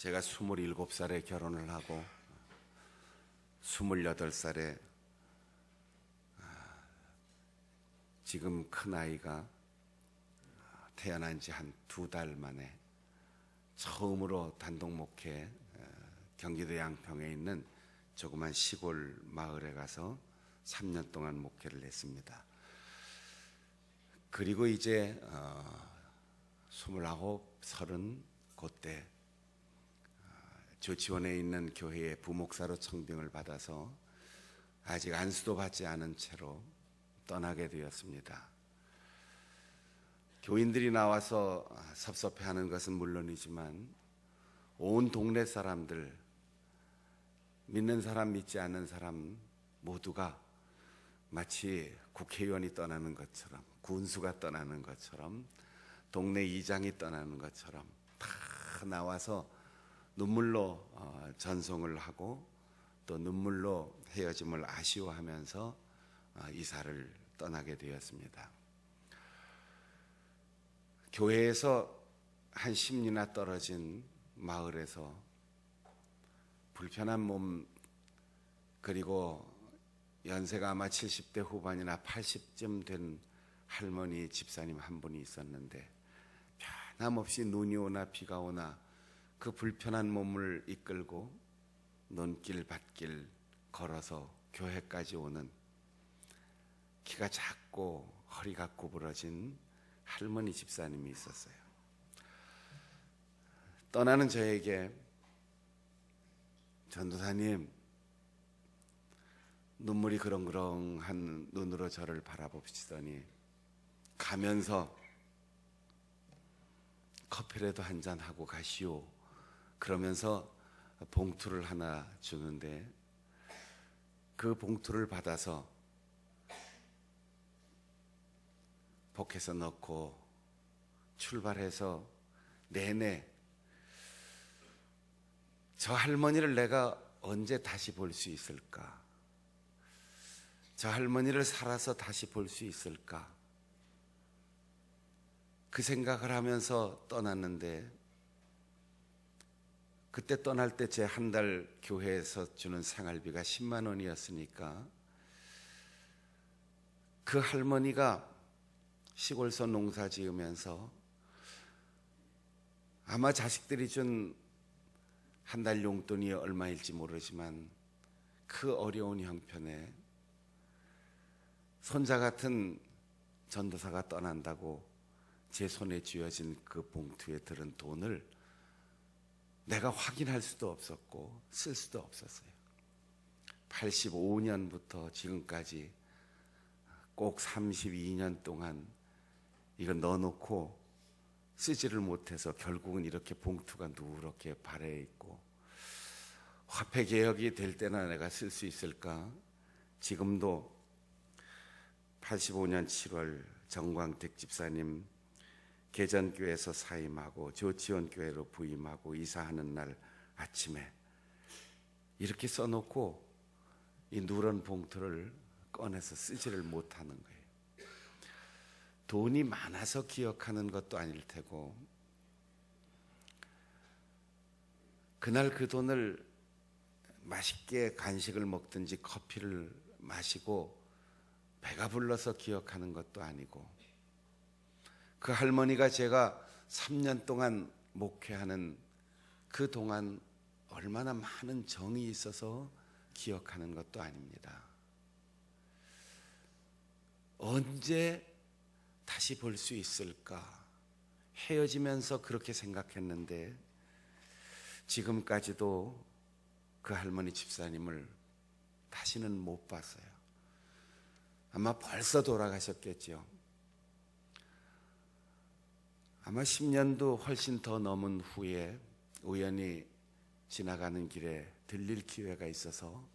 제가 27살에 결혼을 하고 28살에 지금 큰아이가 태어난 지 한 2달 만에 처음으로 단독 목회, 경기도 양평에 있는 조그만 시골 마을에 가서 3년 동안 목회를 했습니다. 그리고 이제 29, 30 그때 조치원에 있는 교회의 부목사로 청빙을 받아서 아직 안수도 받지 않은 채로 떠나게 되었습니다. 교인들이 나와서 섭섭해하는 것은 물론이지만 온 동네 사람들, 믿는 사람 믿지 않는 사람 모두가 마치 국회의원이 떠나는 것처럼, 군수가 떠나는 것처럼, 동네 이장이 떠나는 것처럼 다 나와서 눈물로 전송을 하고 또 눈물로 헤어짐을 아쉬워하면서 이사를 떠나게 되었습니다. 교회에서 한 10리나 떨어진 마을에서 불편한 몸, 그리고 연세가 아마 70대 후반이나 80쯤 된 할머니 집사님 한 분이 있었는데 변함없이 눈이 오나 비가 오나 그 불편한 몸을 이끌고 논길 밭길 걸어서 교회까지 오는 키가 작고 허리가 구부러진 할머니 집사님이 있었어요. 떠나는 저에게 전도사님, 눈물이 그렁그렁한 눈으로 저를 바라보시더니 가면서 커피라도 한잔 하고 가시오. 그러면서 봉투를 하나 주는데 그 봉투를 받아서 포켓에 넣고 출발해서 내내 저 할머니를 내가 언제 다시 볼 수 있을까? 저 할머니를 살아서 다시 볼 수 있을까? 그 생각을 하면서 떠났는데 그때 떠날 때 제 한 달 교회에서 주는 생활비가 10만 원이었으니까 그 할머니가 시골서 농사 지으면서 아마 자식들이 준 한 달 용돈이 얼마일지 모르지만 그 어려운 형편에 손자 같은 전도사가 떠난다고 제 손에 쥐어진 그 봉투에 들은 돈을 내가 확인할 수도 없었고 쓸 수도 없었어요. 85년부터 지금까지 꼭 32년 동안 이거 넣어놓고 쓰지를 못해서 결국은 이렇게 봉투가 누렇게 발에 있고 화폐 개혁이 될 때나 내가 쓸 수 있을까? 지금도 85년 7월 정광택 집사님 개전교회에서 사임하고 조치원교회로 부임하고 이사하는 날 아침에 이렇게 써놓고 이 누런 봉투를 꺼내서 쓰지를 못하는 거예요. 돈이 많아서 기억하는 것도 아닐 테고 그날 그 돈을 맛있게 간식을 먹든지 커피를 마시고 배가 불러서 기억하는 것도 아니고 그 할머니가 제가 3년 동안 목회하는 그 동안 얼마나 많은 정이 있어서 기억하는 것도 아닙니다. 언제 다시 볼 수 있을까? 헤어지면서 그렇게 생각했는데 지금까지도 그 할머니 집사님을 다시는 못 봤어요. 아마 벌써 돌아가셨겠죠. 아마 10년도 훨씬 더 넘은 후에 우연히 지나가는 길에 들릴 기회가 있어서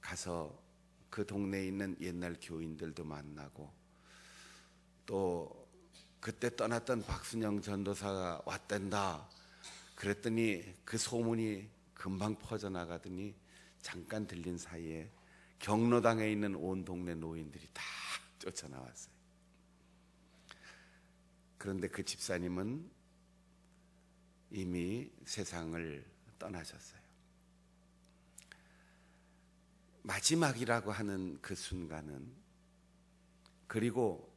가서 그 동네에 있는 옛날 교인들도 만나고 또 그때 떠났던 박순영 전도사가 왔댄다 그랬더니 그 소문이 금방 퍼져나가더니 잠깐 들린 사이에 경로당에 있는 온 동네 노인들이 다 쫓아나왔어요. 그런데 그 집사님은 이미 세상을 떠나셨어요. 마지막이라고 하는 그 순간은, 그리고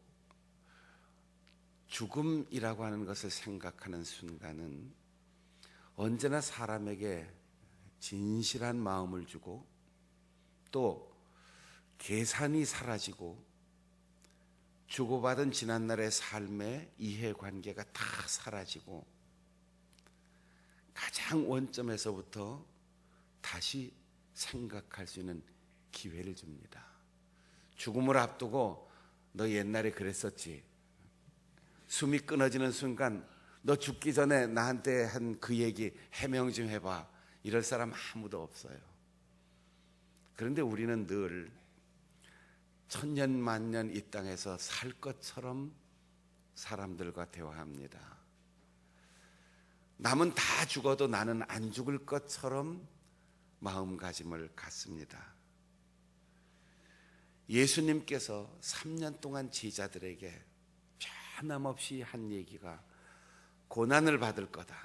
죽음이라고 하는 것을 생각하는 순간은 언제나 사람에게 진실한 마음을 주고 또 계산이 사라지고 주고받은 지난날의 삶의 이해관계가 다 사라지고 가장 원점에서부터 다시 생각할 수 있는 기회를 줍니다. 죽음을 앞두고 너 옛날에 그랬었지, 숨이 끊어지는 순간 너 죽기 전에 나한테 한 그 얘기 해명 좀 해봐, 이럴 사람 아무도 없어요. 그런데 우리는 늘 천년 만년 이 땅에서 살 것처럼 사람들과 대화합니다. 남은 다 죽어도 나는 안 죽을 것처럼 마음가짐을 갖습니다. 예수님께서 3년 동안 제자들에게 변함없이 한 얘기가 고난을 받을 거다,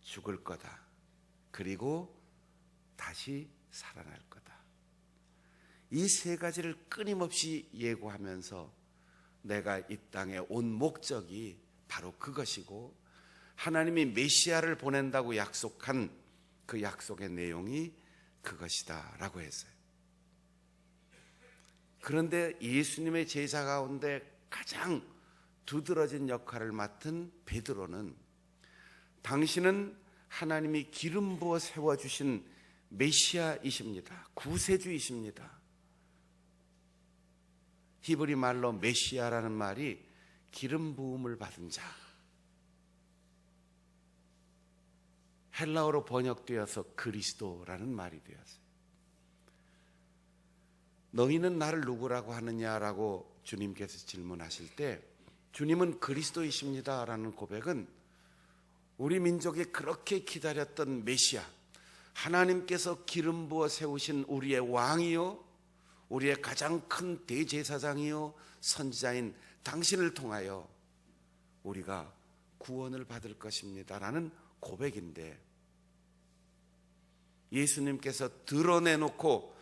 죽을 거다, 그리고 다시 살아날 거다. 이 세 가지를 끊임없이 예고하면서 내가 이 땅에 온 목적이 바로 그것이고 하나님이 메시아를 보낸다고 약속한 그 약속의 내용이 그것이다 라고 했어요. 그런데 예수님의 제자 가운데 가장 두드러진 역할을 맡은 베드로는 당신은 하나님이 기름 부어 세워주신 메시아이십니다, 구세주이십니다. 히브리 말로 메시아라는 말이 기름 부음을 받은 자, 헬라어로 번역되어서 그리스도라는 말이 되었어요. 너희는 나를 누구라고 하느냐라고 주님께서 질문하실 때 주님은 그리스도이십니다 라는 고백은 우리 민족이 그렇게 기다렸던 메시아, 하나님께서 기름 부어 세우신 우리의 왕이요, 우리의 가장 큰 대제사장이요 선지자인 당신을 통하여 우리가 구원을 받을 것입니다 라는 고백인데, 예수님께서 드러내놓고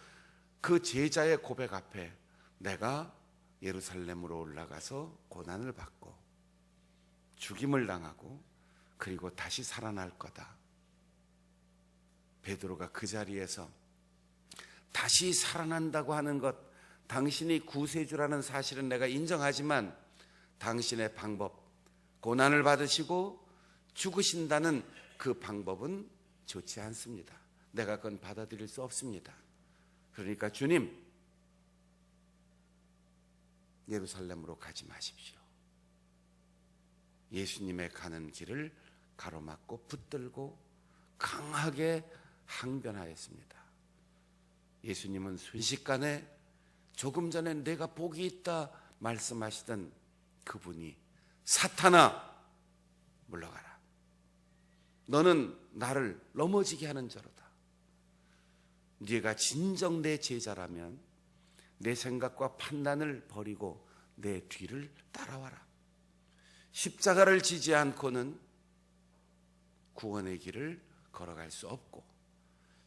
그 제자의 고백 앞에 내가 예루살렘으로 올라가서 고난을 받고 죽임을 당하고 그리고 다시 살아날 거다. 베드로가 그 자리에서 다시 살아난다고 하는 것, 당신이 구세주라는 사실은 내가 인정하지만 당신의 방법, 고난을 받으시고 죽으신다는 그 방법은 좋지 않습니다. 내가 그건 받아들일 수 없습니다. 그러니까 주님, 예루살렘으로 가지 마십시오. 예수님의 가는 길을 가로막고 붙들고 강하게 항변하였습니다. 예수님은 순식간에 조금 전에 내가 복이 있다 말씀하시던 그분이 사탄아 물러가라, 너는 나를 넘어지게 하는 자로다. 네가 진정 내 제자라면 내 생각과 판단을 버리고 내 뒤를 따라와라. 십자가를 지지 않고는 구원의 길을 걸어갈 수 없고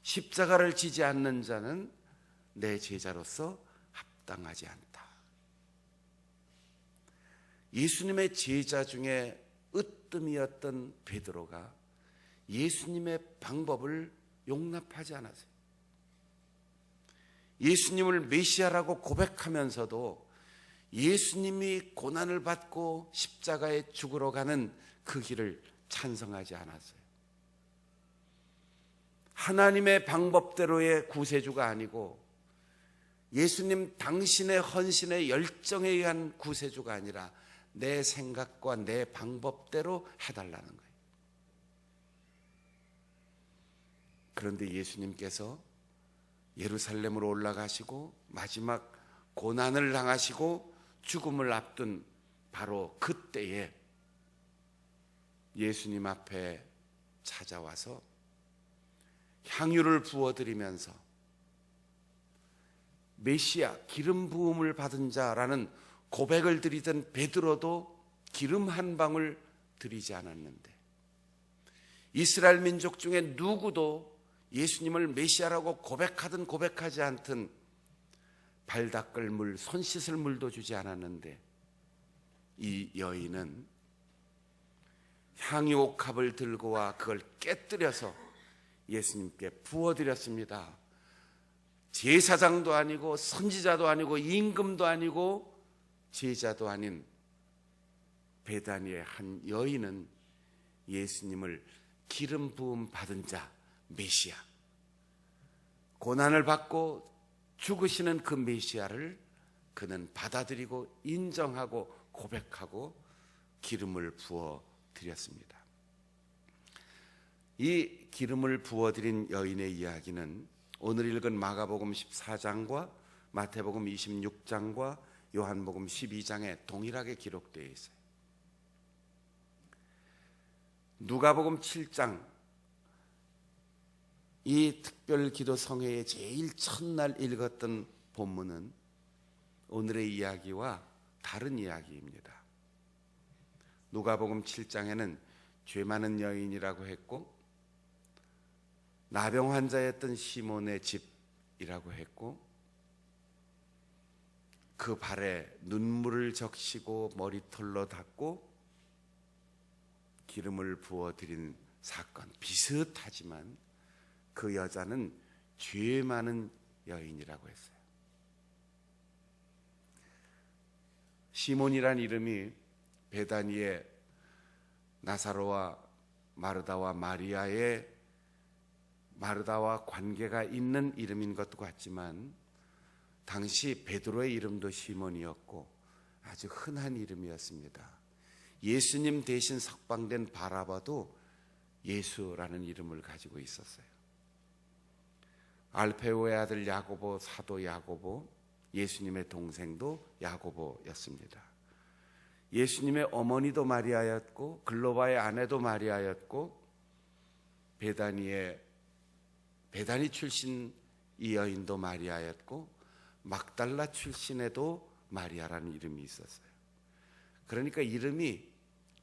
십자가를 지지 않는 자는 내 제자로서 합당하지 않다. 예수님의 제자 중에 으뜸이었던 베드로가 예수님의 방법을 용납하지 않았어요. 예수님을 메시아라고 고백하면서도 예수님이 고난을 받고 십자가에 죽으러 가는 그 길을 찬성하지 않았어요. 하나님의 방법대로의 구세주가 아니고 예수님 당신의 헌신의 열정에 의한 구세주가 아니라 내 생각과 내 방법대로 해달라는 거예요. 그런데 예수님께서 예루살렘으로 올라가시고 마지막 고난을 당하시고 죽음을 앞둔 바로 그때에 예수님 앞에 찾아와서 향유를 부어드리면서 메시아, 기름 부음을 받은 자라는 고백을 드리던 베드로도 기름 한 방울 드리지 않았는데 이스라엘 민족 중에 누구도 예수님을 메시아라고 고백하든 고백하지 않든 발 닦을 물, 손 씻을 물도 주지 않았는데 이 여인은 향유 옥합을 들고 와 그걸 깨뜨려서 예수님께 부어드렸습니다. 제사장도 아니고 선지자도 아니고 임금도 아니고 제자도 아닌 베다니의 한 여인은 예수님을 기름 부음 받은 자, 메시아, 고난을 받고 죽으시는 그 메시아를 그는 받아들이고 인정하고 고백하고 기름을 부어 드렸습니다. 이 기름을 부어드린 여인의 이야기는 오늘 읽은 마가복음 14장과 마태복음 26장과 요한복음 12장에 동일하게 기록되어 있어요. 누가복음 7장, 이 특별기도 성회의 제일 첫날 읽었던 본문은 오늘의 이야기와 다른 이야기입니다. 누가복음 7장에는 죄 많은 여인이라고 했고 나병 환자였던 시몬의 집이라고 했고 그 발에 눈물을 적시고 머리털로 닦고 기름을 부어드린 사건, 비슷하지만 그 여자는 죄 많은 여인이라고 했어요. 시몬이란 이름이 베다니의 나사로와 마르다와 마르다와 관계가 있는 이름인 것도 같지만 당시 베드로의 이름도 시몬이었고 아주 흔한 이름이었습니다. 예수님 대신 석방된 바라바도 예수라는 이름을 가지고 있었어요. 알페오의 아들 야고보, 사도 야고보, 예수님의 동생도 야고보였습니다. 예수님의 어머니도 마리아였고 글로바의 아내도 마리아였고 베다니 출신 이 여인도 마리아였고 막달라 출신에도 마리아라는 이름이 있었어요. 그러니까 이름이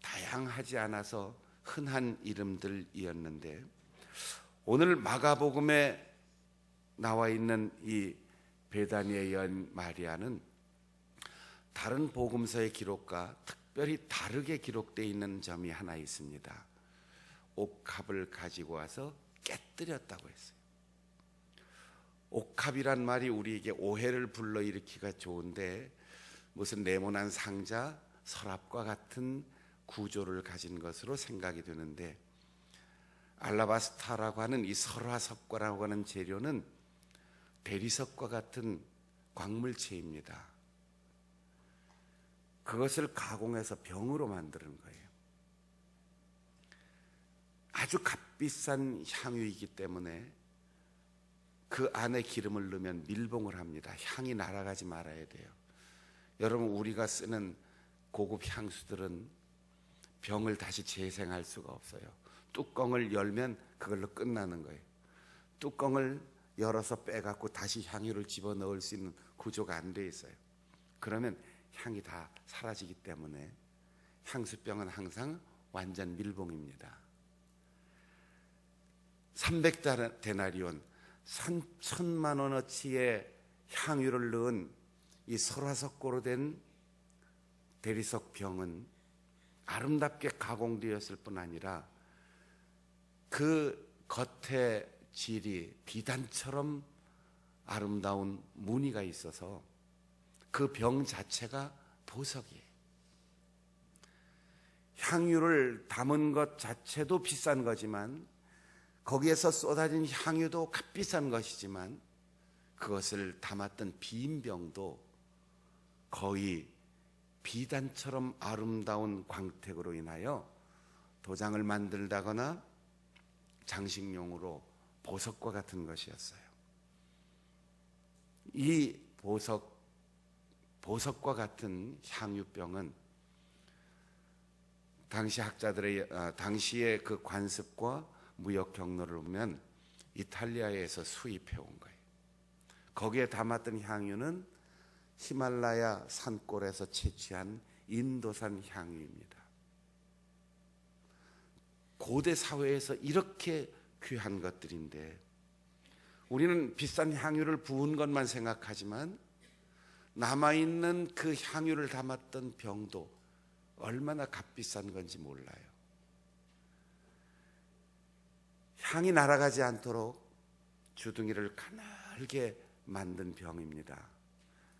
다양하지 않아서 흔한 이름들이었는데 오늘 마가복음에 나와 있는 이 베다니의 여인 마리아는 다른 복음서의 기록과 특별히 다르게 기록되어 있는 점이 하나 있습니다. 옥합을 가지고 와서 깨뜨렸다고 했어요. 옥합이란 말이 우리에게 오해를 불러일으키기가 좋은데 무슨 네모난 상자, 서랍과 같은 구조를 가진 것으로 생각이 되는데 알라바스타라고 하는 이 설화석과라고 하는 재료는 대리석과 같은 광물체입니다. 그것을 가공해서 병으로 만드는 거예요. 아주 값비싼 향유이기 때문에 그 안에 기름을 넣으면 밀봉을 합니다. 향이 날아가지 말아야 돼요. 여러분, 우리가 쓰는 고급 향수들은 병을 다시 재생할 수가 없어요. 뚜껑을 열면 그걸로 끝나는 거예요. 뚜껑을 열어서 빼갖고 다시 향유를 집어넣을 수 있는 구조가 안 돼 있어요. 그러면 향이 다 사라지기 때문에 향수병은 항상 완전 밀봉입니다. 300데나리온 1,000만 원어치의 향유를 넣은 이 설화석고로 된 대리석 병은 아름답게 가공되었을 뿐 아니라 그 겉에 질이 비단처럼 아름다운 무늬가 있어서 그 병 자체가 보석이에요. 향유를 담은 것 자체도 비싼 거지만 거기에서 쏟아진 향유도 값비싼 것이지만 그것을 담았던 빈병도 거의 비단처럼 아름다운 광택으로 인하여 도장을 만들다거나 장식용으로 보석과 같은 것이었어요. 이 보석과 같은 향유병은 당시 학자들의 당시의 그 관습과 무역 경로를 보면 이탈리아에서 수입해 온 거예요. 거기에 담았던 향유는 히말라야 산골에서 채취한 인도산 향유입니다. 고대 사회에서 이렇게 귀한 것들인데 우리는 비싼 향유를 부은 것만 생각하지만 남아있는 그 향유를 담았던 병도 얼마나 값비싼 건지 몰라요. 향이 날아가지 않도록 주둥이를 가늘게 만든 병입니다.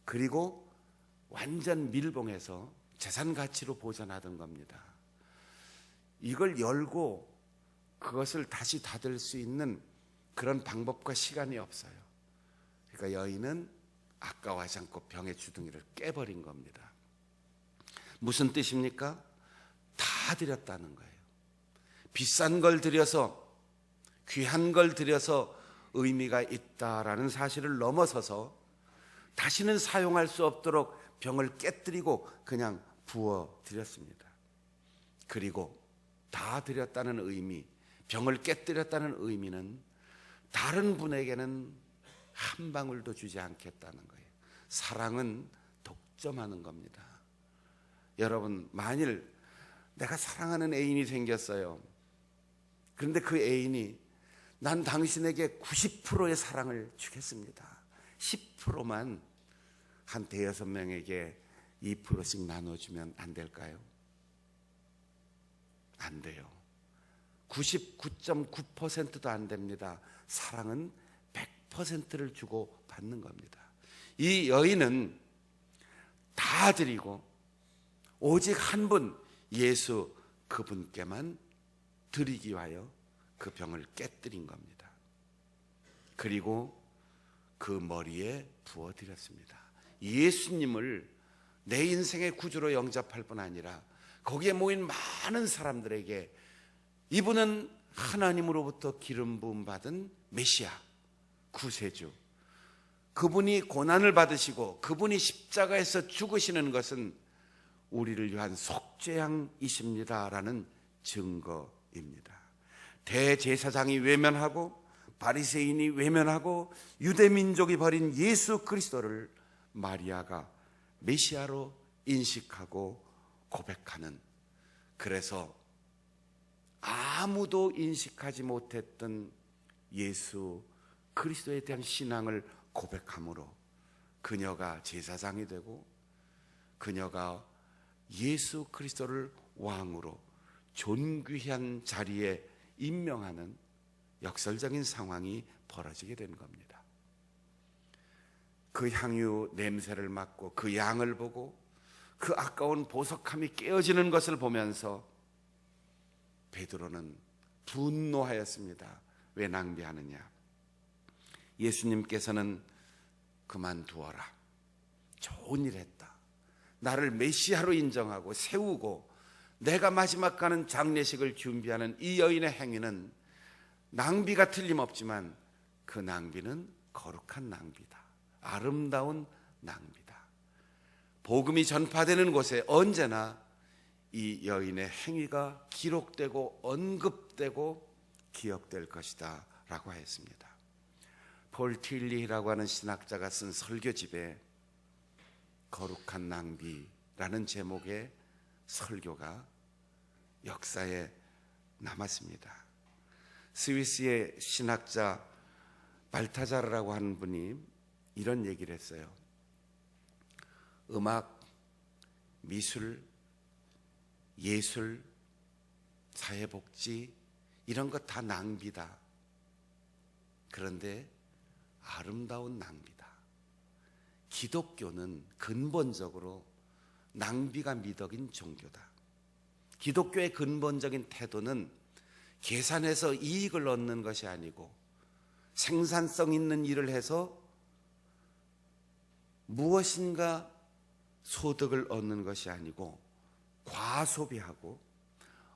그리고 완전 밀봉해서 재산 가치로 보존하던 겁니다. 이걸 열고 그것을 다시 닫을 수 있는 그런 방법과 시간이 없어요. 그러니까 여인은 아까워하지 않고 병의 주둥이를 깨버린 겁니다. 무슨 뜻입니까? 다 드렸다는 거예요. 비싼 걸 드려서, 귀한 걸 드려서 의미가 있다라는 사실을 넘어서서 다시는 사용할 수 없도록 병을 깨뜨리고 그냥 부어 드렸습니다. 그리고 다 드렸다는 의미, 병을 깨뜨렸다는 의미는 다른 분에게는 한 방울도 주지 않겠다는 거예요. 사랑은 독점하는 겁니다. 여러분, 만일 내가 사랑하는 애인이 생겼어요. 그런데 그 애인이 난 당신에게 90%의 사랑을 주겠습니다. 10%만 한 대여섯 명에게 2%씩 나눠주면 안 될까요? 안 돼요. 99.9%도 안 됩니다. 사랑은 100%를 주고 받는 겁니다. 이 여인은 다 드리고 오직 한 분 예수 그분께만 드리기 위하여 그 병을 깨뜨린 겁니다. 그리고 그 머리에 부어드렸습니다. 예수님을 내 인생의 구주로 영접할 뿐 아니라 거기에 모인 많은 사람들에게 이분은 하나님으로부터 기름 부음 받은 메시아, 구세주, 그분이 고난을 받으시고 그분이 십자가에서 죽으시는 것은 우리를 위한 속죄양이십니다라는 증거입니다. 대제사장이 외면하고 바리새인이 외면하고 유대민족이 버린 예수 그리스도를 마리아가 메시아로 인식하고 고백하는, 그래서 아무도 인식하지 못했던 예수 그리스도에 대한 신앙을 고백함으로 그녀가 제사장이 되고 그녀가 예수 그리스도를 왕으로 존귀한 자리에 임명하는 역설적인 상황이 벌어지게 된 겁니다. 그 향유 냄새를 맡고 그 양을 보고 그 아까운 보석함이 깨어지는 것을 보면서 베드로는 분노하였습니다. 왜 낭비하느냐? 예수님께서는 그만두어라. 좋은 일 했다. 나를 메시아로 인정하고 세우고 내가 마지막 가는 장례식을 준비하는 이 여인의 행위는 낭비가 틀림없지만 그 낭비는 거룩한 낭비다. 아름다운 낭비다. 복음이 전파되는 곳에 언제나 이 여인의 행위가 기록되고 언급되고 기억될 것이다 라고 했습니다. 폴 틸리라고 하는 신학자가 쓴 설교집에 거룩한 낭비라는 제목의 설교가 역사에 남았습니다. 스위스의 신학자 발타자르라고 하는 분이 이런 얘기를 했어요. 음악, 미술, 예술, 사회복지 이런 것 다 낭비다. 그런데 아름다운 낭비다. 기독교는 근본적으로 낭비가 미덕인 종교다. 기독교의 근본적인 태도는 계산해서 이익을 얻는 것이 아니고 생산성 있는 일을 해서 무엇인가 소득을 얻는 것이 아니고 과소비하고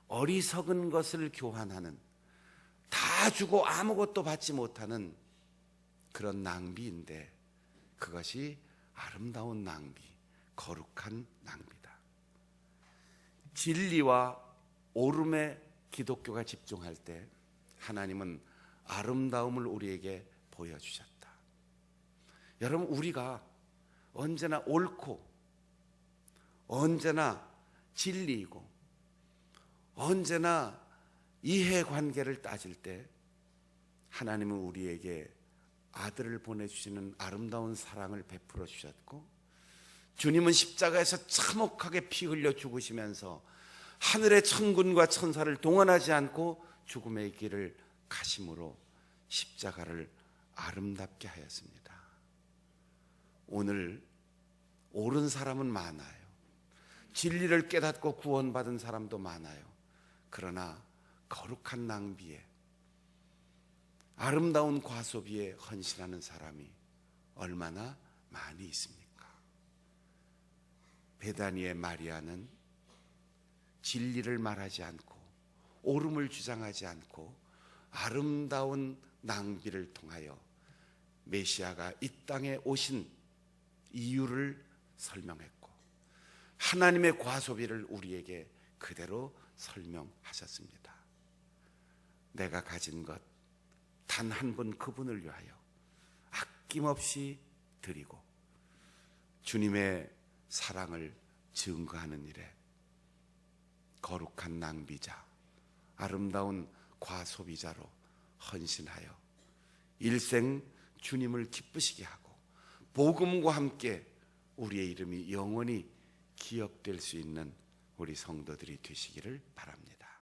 어리석은 것을 교환하는, 다 주고 아무것도 받지 못하는 그런 낭비인데 그것이 아름다운 낭비, 거룩한 낭비다. 진리와 옳음에 기독교가 집중할 때 하나님은 아름다움을 우리에게 보여주셨다. 여러분, 우리가 언제나 옳고 언제나 진리이고 언제나 이해관계를 따질 때 하나님은 우리에게 아들을 보내주시는 아름다운 사랑을 베풀어 주셨고, 주님은 십자가에서 참혹하게 피 흘려 죽으시면서 하늘의 천군과 천사를 동원하지 않고 죽음의 길을 가심으로 십자가를 아름답게 하였습니다. 오늘 옳은 사람은 많아요. 진리를 깨닫고 구원받은 사람도 많아요. 그러나 거룩한 낭비에, 아름다운 과소비에 헌신하는 사람이 얼마나 많이 있습니까? 베다니의 마리아는 진리를 말하지 않고 옳음을 주장하지 않고 아름다운 낭비를 통하여 메시아가 이 땅에 오신 이유를 설명했고, 하나님의 과소비를 우리에게 그대로 설명하셨습니다. 내가 가진 것 단 한 분 그분을 위하여 아낌없이 드리고 주님의 사랑을 증거하는 일에 거룩한 낭비자, 아름다운 과소비자로 헌신하여 일생 주님을 기쁘시게 하고 복음과 함께 우리의 이름이 영원히 기억될 수 있는 우리 성도들이 되시기를 바랍니다.